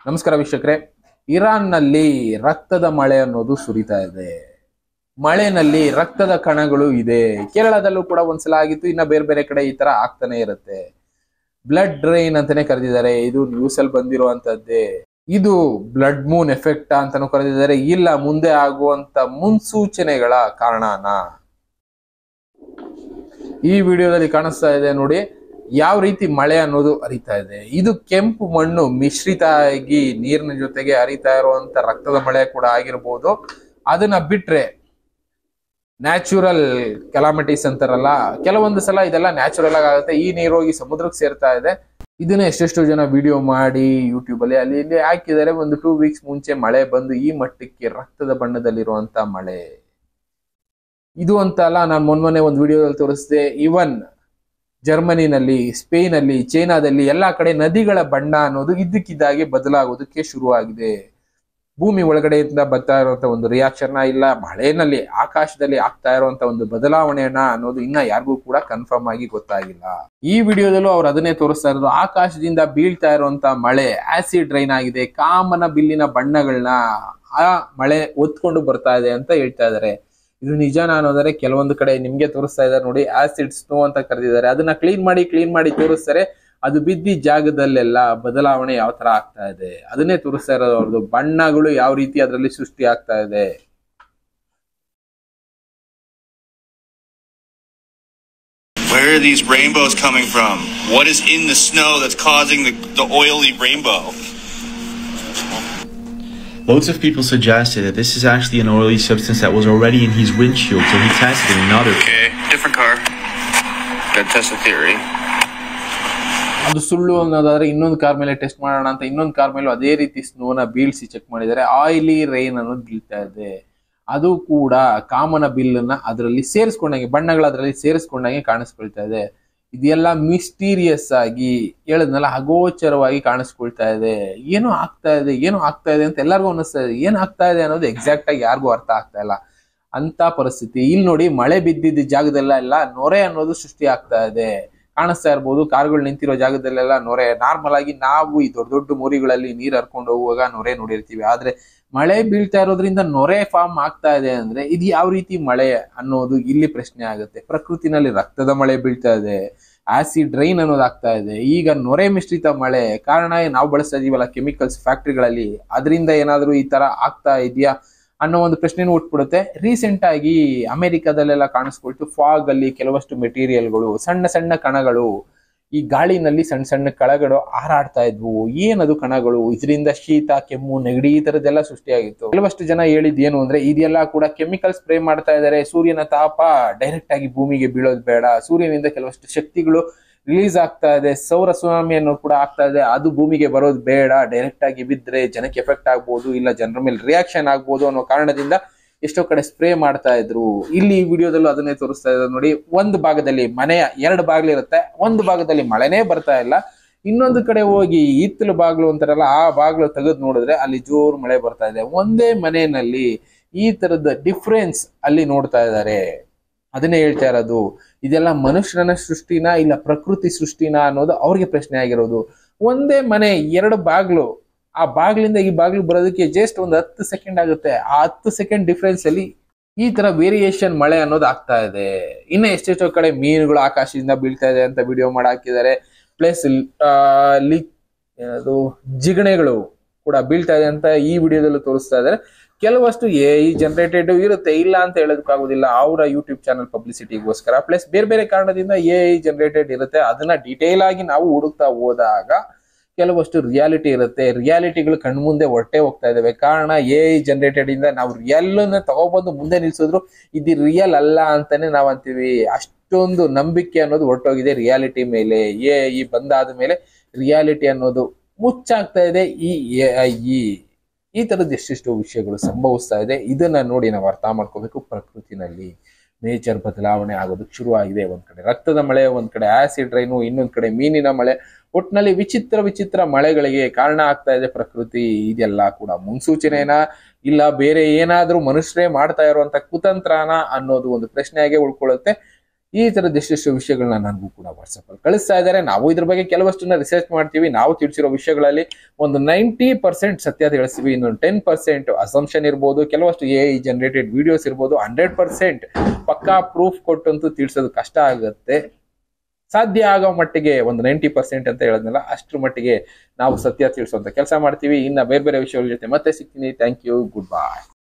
ನಮಸ್ಕಾರ ವೀಕ್ಷಕರೇ. ಇರಾನ್ನಲ್ಲಿ ರಕ್ತದ ಮಳೆ ಅನ್ನೋದು ಸುರಿತಾ ಇದೆ. ಮಳೆನಲ್ಲಿ ರಕ್ತದ ಕಣಗಳು ಇದೆ. ಕೇರಳದಲ್ಲೂ ಕೂಡ ಒಂದ್ಸಲ ಆಗಿತ್ತು, ಇನ್ನ ಬೇರೆ ಬೇರೆ ಕಡೆ ಈ ತರ ಆಗ್ತಾನೆ ಇರುತ್ತೆ. ಬ್ಲಡ್ ಡ್ರೈನ್ ಅಂತಾನೆ ಕರೆದಿದ್ದಾರೆ. ಇದು ನ್ಯೂಸ್ ಅಲ್ಲಿ ಬಂದಿರುವಂತದ್ದೇ. ಇದು ಬ್ಲಡ್ ಮೂನ್ ಎಫೆಕ್ಟ್ ಅಂತಾನು ಕರೆದಿದ್ದಾರೆ. ಇಲ್ಲ, ಮುಂದೆ ಆಗುವಂತ ಮುನ್ಸೂಚನೆಗಳ ಕಾರಣನ ಈ ವಿಡಿಯೋದಲ್ಲಿ ಕಾಣಿಸ್ತಾ ಇದೆ ನೋಡಿ. ಯಾವ ರೀತಿ ಮಳೆ ಅನ್ನೋದು ಹರಿತಾ ಇದೆ. ಇದು ಕೆಂಪು ಮಣ್ಣು ಮಿಶ್ರಿತ ಆಗಿ ನೀರಿನ ಜೊತೆಗೆ ಹರಿತಾ ಇರುವಂತ ರಕ್ತದ ಮಳೆ ಕೂಡ ಆಗಿರ್ಬೋದು. ಅದನ್ನ ಬಿಟ್ರೆ ನ್ಯಾಚುರಲ್ ಕೆಲಾಮಿಟೀಸ್ ಅಂತಾರಲ್ಲ, ಕೆಲವೊಂದು ಸಲ ಇದೆಲ್ಲ ನ್ಯಾಚುರಲ್ ಆಗುತ್ತೆ. ಈ ನೀರು ಹೋಗಿ ಸಮುದ್ರಕ್ಕೆ ಸೇರ್ತಾ ಇದೆ. ಇದನ್ನ ಎಷ್ಟೆಷ್ಟು ಜನ ವಿಡಿಯೋ ಮಾಡಿ ಯೂಟ್ಯೂಬ್ ಅಲ್ಲಿ ಅಲ್ಲಿ ಇಲ್ಲಿ ಹಾಕಿದ್ದಾರೆ. ಒಂದು 2 ವೀಕ್ಸ್ ಮುಂಚೆ ಮಳೆ ಬಂದು ಈ ಮಟ್ಟಕ್ಕೆ ರಕ್ತದ ಬಣ್ಣದಲ್ಲಿರುವಂತ ಮಳೆ ಇದು ಅಂತ ಅಲ್ಲ. ನಾನು ಮೊನ್ನೆ ಒಂದು ವಿಡಿಯೋದಲ್ಲಿ ತೋರಿಸಿದೆ. ಇವನ್ ಜರ್ಮನಿನಲ್ಲಿ, ಸ್ಪೇನ್ ಅಲ್ಲಿ, ಚೈನಾದಲ್ಲಿ ಎಲ್ಲಾ ಕಡೆ ನದಿಗಳ ಬಣ್ಣ ಅನ್ನೋದು ಇದ್ದಕ್ಕಿದ್ದಾಗೆ ಬದಲಾಗೋದಕ್ಕೆ ಶುರುವಾಗಿದೆ. ಭೂಮಿ ಒಳಗಡೆಯಿಂದ ಬರ್ತಾ ಇರುವಂತ ಒಂದು ರಿಯಾಕ್ಷನ್ ಇಲ್ಲ, ಮಳೆನಲ್ಲಿ ಆಕಾಶದಲ್ಲಿ ಆಗ್ತಾ ಇರುವಂತ ಒಂದು ಬದಲಾವಣೆಯನ್ನ ಅನ್ನೋದು ಇನ್ನ ಯಾರಿಗೂ ಕೂಡ ಕನ್ಫರ್ಮ್ ಆಗಿ ಗೊತ್ತಾಗಿಲ್ಲ. ಈ ವಿಡಿಯೋದಲ್ಲೂ ಅವ್ರು ಅದನ್ನೇ ತೋರಿಸ್ತಾ ಇರೋದು. ಆಕಾಶದಿಂದ ಬೀಳ್ತಾ ಇರುವಂತ ಮಳೆ ಆಸಿಡ್ ರೈನ್ ಆಗಿದೆ. ಕಾಮನ ಬಿಲ್ಲಿನ ಬಣ್ಣಗಳನ್ನ ಆ ಮಳೆ ಒತ್ಕೊಂಡು ಬರ್ತಾ ಇದೆ ಅಂತ ಹೇಳ್ತಾ ಇದಾರೆ. ಇದು ನಿಜಾನ ಅನ್ನೋದಾದ್ರೆ ಕೆಲವೊಂದು ಕಡೆ ನಿಮ್ಗೆ ತೋರಿಸ್ತಾ ಇದ್ದಾರೆ ನೋಡಿ. ಆಸಿಡ್ ಸ್ನೋ ಅಂತ ಕರೆದಿದ್ದಾರೆ. ಅದನ್ನ ಕ್ಲೀನ್ ಮಾಡಿ ತೋರಿಸ್ತಾರೆ. ಅದು ಬಿದ್ದಿ ಜಾಗದಲ್ಲೆಲ್ಲ ಬದಲಾವಣೆ ಯಾವ ತರ ಆಗ್ತಾ ಇದೆ ಅದನ್ನೇ ತೋರಿಸ್ತಾ ಇರೋದು. ಅವ್ರದ್ದು ಬಣ್ಣಗಳು ಯಾವ ರೀತಿ ಅದರಲ್ಲಿ ಸೃಷ್ಟಿ ಆಗ್ತಾ ಇದೆ. Where are these rainbows coming from? What is in the snow that's causing the oily rainbow? Loads of people suggested that this is actually an oily substance that was already in his windshield, so he tested another. Okay, different car. Gotta test the theory. ಅದು ಸುಳ್ಳು ಅನ್ನೋದಾದ್ರೆ ಇನ್ನೊಂದು car ಮೇಲೆ test ಮಾಡೋಣ ಅಂತ ಇನ್ನೊಂದು car ಮೇಲೂ ಅದೇ ರೀತಿ ಸ್ನೋನ ಬೀಳ್ಸಿ ಚೆಕ್ ಮಾಡಿದರೆ ಆಯಿಲಿ ರೈನ್ ಅನ್ನೋದು ಬೀಳ್ತಾ ಇದೆ. ಅದು ಕೂಡ ಕಾಮನ ಬಿಲ್ಲನ್ನ ಅದರಲ್ಲಿ ಸೇರಿಸ್ಕೊಂಡಂಗೆ, ಬಣ್ಣಗಳು ಅದರಲ್ಲಿ ಸೇರಿಸ್ಕೊಂಡಂಗೆ ಕಾಣಿಸ್ಕೊಳ್ತಾ ಇದೆ. ಇದೆಲ್ಲ ಮಿಸ್ಟೀರಿಯಸ್ ಆಗಿ ಹೇಳದ್ನಲ್ಲ, ಅಗೋಚರವಾಗಿ ಕಾಣಿಸ್ಕೊಳ್ತಾ ಇದೆ. ಏನೋ ಆಗ್ತಾ ಇದೆ ಅಂತ ಎಲ್ಲರಿಗೂ ಅನ್ನಿಸ್ತಾ ಇದೆ. ಏನ್ ಆಗ್ತಾ ಇದೆ ಅನ್ನೋದು ಎಕ್ಸಾಕ್ಟ್ ಆಗಿ ಯಾರಿಗೂ ಅರ್ಥ ಆಗ್ತಾ ಇಲ್ಲ ಅಂತ ಪರಿಸ್ಥಿತಿ. ಇಲ್ಲಿ ನೋಡಿ, ಮಳೆ ಬಿದ್ದಿದ್ದ ಜಾಗದಲ್ಲೆಲ್ಲ ನೊರೆ ಅನ್ನೋದು ಸೃಷ್ಟಿ ಆಗ್ತಾ ಇದೆ. ಕಾಣಿಸ್ತಾ ಇರ್ಬೋದು, ಕಾರ್ಗಳು ನಿಂತಿರೋ ಜಾಗದಲ್ಲೆಲ್ಲ ನೊರೆ. ನಾರ್ಮಲ್ ಆಗಿ ನಾವು ಈ ದೊಡ್ಡ ದೊಡ್ಡ ಮೋರಿಗಳಲ್ಲಿ ನೀರ್ ಹರ್ಕೊಂಡು ಹೋಗುವಾಗ ನೊರೆ ನೋಡಿರ್ತೀವಿ. ಆದ್ರೆ ಮಳೆ ಬೀಳ್ತಾ ಇರೋದ್ರಿಂದ ನೊರೆ ಫಾರ್ಮ್ ಆಗ್ತಾ ಇದೆ ಅಂದ್ರೆ ಇದು ಯಾವ ರೀತಿ ಮಳೆ ಅನ್ನೋದು ಇಲ್ಲಿ ಪ್ರಶ್ನೆ ಆಗುತ್ತೆ. ಪ್ರಕೃತಿನಲ್ಲಿ ರಕ್ತದ ಮಳೆ ಬೀಳ್ತಾ ಇದೆ, ಆಸಿಡ್ ರೈನ್ ಅನ್ನೋದು ಆಗ್ತಾ ಇದೆ. ಈಗ ನೊರೆ ಮಿಶ್ರಿತ ಮಳೆ ಕಾರಣ ನಾವು ಬಳಸ್ತಾ ಇದೀವಲ್ಲ ಕೆಮಿಕಲ್ಸ್ ಫ್ಯಾಕ್ಟ್ರಿಗಳಲ್ಲಿ, ಅದರಿಂದ ಏನಾದ್ರೂ ಈ ತರ ಆಗ್ತಾ ಇದೆಯಾ ಅನ್ನೋ ಒಂದು ಪ್ರಶ್ನೆನೂ ಹುಟ್ಬಿಡುತ್ತೆ. ರೀಸೆಂಟ್ ಆಗಿ ಅಮೆರಿಕದಲ್ಲೆಲ್ಲ ಕಾಣಿಸ್ಕೊಳ್ತು. ಫಾಗ್ ಅಲ್ಲಿ ಕೆಲವಷ್ಟು ಮೆಟೀರಿಯಲ್ಗಳು, ಸಣ್ಣ ಸಣ್ಣ ಕಣಗಳು ಈ ಗಾಳಿನಲ್ಲಿ ಸಣ್ಣ ಸಣ್ಣ ಕಣಗಳು ಹಾರಾಡ್ತಾ ಇದ್ವು. ಏನದು ಕಣಗಳು? ಇದರಿಂದ ಶೀತ, ಕೆಮ್ಮು, ನೆಗಡಿ ಈ ತರದ್ದೆಲ್ಲ ಸೃಷ್ಟಿಯಾಗಿತ್ತು. ಕೆಲವಷ್ಟು ಜನ ಹೇಳಿದ್ ಏನು ಅಂದ್ರೆ ಇದೆಲ್ಲ ಕೂಡ ಕೆಮಿಕಲ್ ಸ್ಪ್ರೇ ಮಾಡ್ತಾ ಇದ್ದಾರೆ. ಸೂರ್ಯನ ತಾಪ ಡೈರೆಕ್ಟ್ ಆಗಿ ಭೂಮಿಗೆ ಬೀಳೋದು ಬೇಡ, ಸೂರ್ಯನಿಂದ ಕೆಲವಷ್ಟು ಶಕ್ತಿಗಳು ರಿಲೀಸ್ ಆಗ್ತಾ ಇದೆ, ಸೌರ ಸುನಾಮಿ ಅನ್ನೋದು ಕೂಡ ಆಗ್ತಾ ಇದೆ, ಅದು ಭೂಮಿಗೆ ಬರೋದು ಬೇಡ. ಡೈರೆಕ್ಟ್ ಆಗಿ ಬಿದ್ರೆ ಜನಕ್ಕೆ ಎಫೆಕ್ಟ್ ಆಗ್ಬೋದು, ಇಲ್ಲ ಜನರ ಮೇಲೆ ರಿಯಾಕ್ಷನ್ ಆಗ್ಬೋದು ಅನ್ನೋ ಕಾರಣದಿಂದ ಎಷ್ಟೋ ಕಡೆ ಸ್ಪ್ರೇ ಮಾಡ್ತಾ ಇದ್ರು. ಇಲ್ಲಿ ಈ ವಿಡಿಯೋದಲ್ಲೂ ಅದನ್ನೇ ತೋರಿಸ್ತಾ ಇದ್ದಾರೆ ನೋಡಿ. ಒಂದು ಭಾಗದಲ್ಲಿ ಮನೆಯ 2 ಬಾಗಿಲಿರುತ್ತೆ, ಒಂದು ಭಾಗದಲ್ಲಿ ಮಳೆನೇ ಬರ್ತಾ ಇಲ್ಲ. ಇನ್ನೊಂದು ಕಡೆ ಹೋಗಿ ಹಿತ್ತಲು ಬಾಗ್ಲು ಅಂತಾರಲ್ಲ, ಆ ಬಾಗ್ಲು ತೆಗೆದು ನೋಡಿದ್ರೆ ಅಲ್ಲಿ ಜೋರು ಮಳೆ ಬರ್ತಾ ಇದೆ. ಒಂದೇ ಮನೆಯಲ್ಲಿ ಈ ತರದ ಡಿಫ್ರೆನ್ಸ್ ಅಲ್ಲಿ ನೋಡ್ತಾ ಇದ್ದಾರೆ. ಅದನ್ನೇ ಹೇಳ್ತಾ ಇರೋದು. ಇದೆಲ್ಲ ಮನುಷ್ಯನ ಸೃಷ್ಟಿನ ಇಲ್ಲ ಪ್ರಕೃತಿ ಸೃಷ್ಟಿನ ಅನ್ನೋದು ಅವ್ರಿಗೆ ಪ್ರಶ್ನೆ ಆಗಿರೋದು. ಒಂದೇ ಮನೆ 2 ಬಾಗ್ಲು, ಆ ಬಾಗ್ಲಿಂದ ಈ ಬಾಗ್ಲು ಬರೋದಕ್ಕೆ ಜಸ್ಟ್ ಒಂದು 10 ಸೆಕೆಂಡ್ ಆಗುತ್ತೆ. ಆ 10 ಸೆಕೆಂಡ್ ಡಿಫ್ರೆನ್ಸ್ ಅಲ್ಲಿ ಈ ತರ ವೇರಿಯೇಷನ್ ಮಳೆ ಅನ್ನೋದು ಆಗ್ತಾ ಇದೆ. ಇನ್ನ ಎಷ್ಟೆಷ್ಟೋ ಕಡೆ ಮೀನುಗಳು ಆಕಾಶದಿಂದ ಬೀಳ್ತಾ ಇದೆ ಅಂತ ವಿಡಿಯೋ ಮಾಡಿ ಹಾಕಿದ್ದಾರೆ. ಪ್ಲಸ್ ಅದು ಜಿಗಣೆಗಳು ಕೂಡ ಬೀಳ್ತಾ ಇದೆ ಅಂತ ಈ ವಿಡಿಯೋದಲ್ಲೂ ತೋರಿಸ್ತಾ ಇದ್ದಾರೆ. ಕೆಲವಷ್ಟು AI ಜನರೇಟೆಡ್ ಇರುತ್ತೆ, ಇಲ್ಲ ಅಂತ ಹೇಳೋದಕ್ಕಾಗೋದಿಲ್ಲ. ಅವರ ಯೂಟ್ಯೂಬ್ ಚಾನಲ್ ಪಬ್ಲಿಸಿಟಿಗೋಸ್ಕರ, ಪ್ಲಸ್ ಬೇರೆ ಬೇರೆ ಕಾರಣದಿಂದ AI ಜನರೇಟೆಡ್ ಇರುತ್ತೆ. ಅದನ್ನ ಡಿಟೇಲ್ ಆಗಿ ನಾವು ಹುಡುಕ್ತಾ ಹೋದಾಗ ಕೆಲವಷ್ಟು ರಿಯಾಲಿಟಿ ಇರುತ್ತೆ. ರಿಯಾಲಿಟಿಗಳು ಕಣ್ಮುಂದೆ ಹೊರಟೆ ಹೋಗ್ತಾ ಇದಾವೆ. ಕಾರಣ AI ಜನರೇಟೆಡ್ ಇಂದ ನಾವು ರಿಯಲ್ ನ ತಗೊಬಂದು ಮುಂದೆ ನಿಲ್ಸಿದ್ರು ಇದು ರಿಯಲ್ ಅಲ್ಲ ಅಂತಾನೆ ನಾವ್ ಅಂತೀವಿ. ಅಷ್ಟೊಂದು ನಂಬಿಕೆ ಅನ್ನೋದು ಹೊರಟೋಗಿದೆ ರಿಯಾಲಿಟಿ ಮೇಲೆ. AI ಬಂದಾದ ಮೇಲೆ ರಿಯಾಲಿಟಿ ಅನ್ನೋದು ಮುಚ್ಚಾಗ್ತಾ ಇದೆ. ಈ ತರದ ಎಷ್ಟೆಷ್ಟು ವಿಷಯಗಳು ಸಂಭವಿಸ್ತಾ ಇದೆ. ಇದನ್ನ ನೋಡಿ ನಾವು ಅರ್ಥ ಮಾಡ್ಕೋಬೇಕು. ಪ್ರಕೃತಿನಲ್ಲಿ ನೇಚರ್ ಬದಲಾವಣೆ ಆಗೋದಕ್ಕೆ ಶುರುವಾಗಿದೆ. ಒಂದ್ ಕಡೆ ರಕ್ತದ ಮಳೆ, ಒಂದ್ ಕಡೆ ಆಸಿಡ್ ರೈನು, ಇನ್ನೊಂದ್ ಕಡೆ ಮೀನಿನ ಮಳೆ. ಒಟ್ಟಿನಲ್ಲಿ ವಿಚಿತ್ರ ಮಳೆಗಳಿಗೆ ಕಾರಣ ಆಗ್ತಾ ಇದೆ ಪ್ರಕೃತಿ. ಇದೆಲ್ಲ ಕೂಡ ಮುನ್ಸೂಚನೆನಾ ಇಲ್ಲ ಬೇರೆ ಏನಾದ್ರೂ ಮನುಷ್ಯರೇ ಮಾಡ್ತಾ ಇರುವಂತ ಕುತಂತ್ರನ ಅನ್ನೋದು ಒಂದು ಪ್ರಶ್ನೆಯಾಗೆ ಉಳ್ಕೊಳ್ಳುತ್ತೆ. ಈ ತರದ ಎಷ್ಟೆಷ್ಟು ವಿಷಯಗಳನ್ನ ನನಗೂ ಕೂಡ ವಾಟ್ಸಪ್ ಅಲ್ಲಿ ಕಳಿಸ್ತಾ ಇದ್ದಾರೆ. ನಾವು ಇದ್ರ ಬಗ್ಗೆ ಕೆಲವಷ್ಟನ್ನ ರಿಸರ್ಚ್ ಮಾಡ್ತೀವಿ. ನಾವು ತಿಳಿಸಿರೋ ವಿಷಯಗಳಲ್ಲಿ ಒಂದು 90% ಸತ್ಯ ತಿಳಿಸ್ತೀವಿ, ಇನ್ನೊಂದು 10% ಅಸಂಪ್ಷನ್ ಇರ್ಬೋದು, ಕೆಲವಷ್ಟು AI ಜನರೇಟೆಡ್ ವಿಡಿಯೋಸ್ ಇರ್ಬೋದು. 100% ಪಕ್ಕಾ ಪ್ರೂಫ್ ಕೊಟ್ಟಂತೂ ತಿಳಿಸೋದು ಕಷ್ಟ ಆಗುತ್ತೆ. ಸಾಧ್ಯ ಆಗೋ ಮಟ್ಟಿಗೆ ಒಂದು 90% ಅಂತ ಹೇಳಿದ್ನಲ್ಲ, ಅಷ್ಟ್ರ ಮಟ್ಟಿಗೆ ನಾವು ಸತ್ಯ ತಿಳಿಸುವಂತ ಕೆಲಸ ಮಾಡ್ತೀವಿ. ಇನ್ನ ಬೇರೆ ಬೇರೆ ವಿಷಯಗಳ ಜೊತೆ ಮತ್ತೆ ಸಿಗ್ತೀನಿ. Thank you, good by.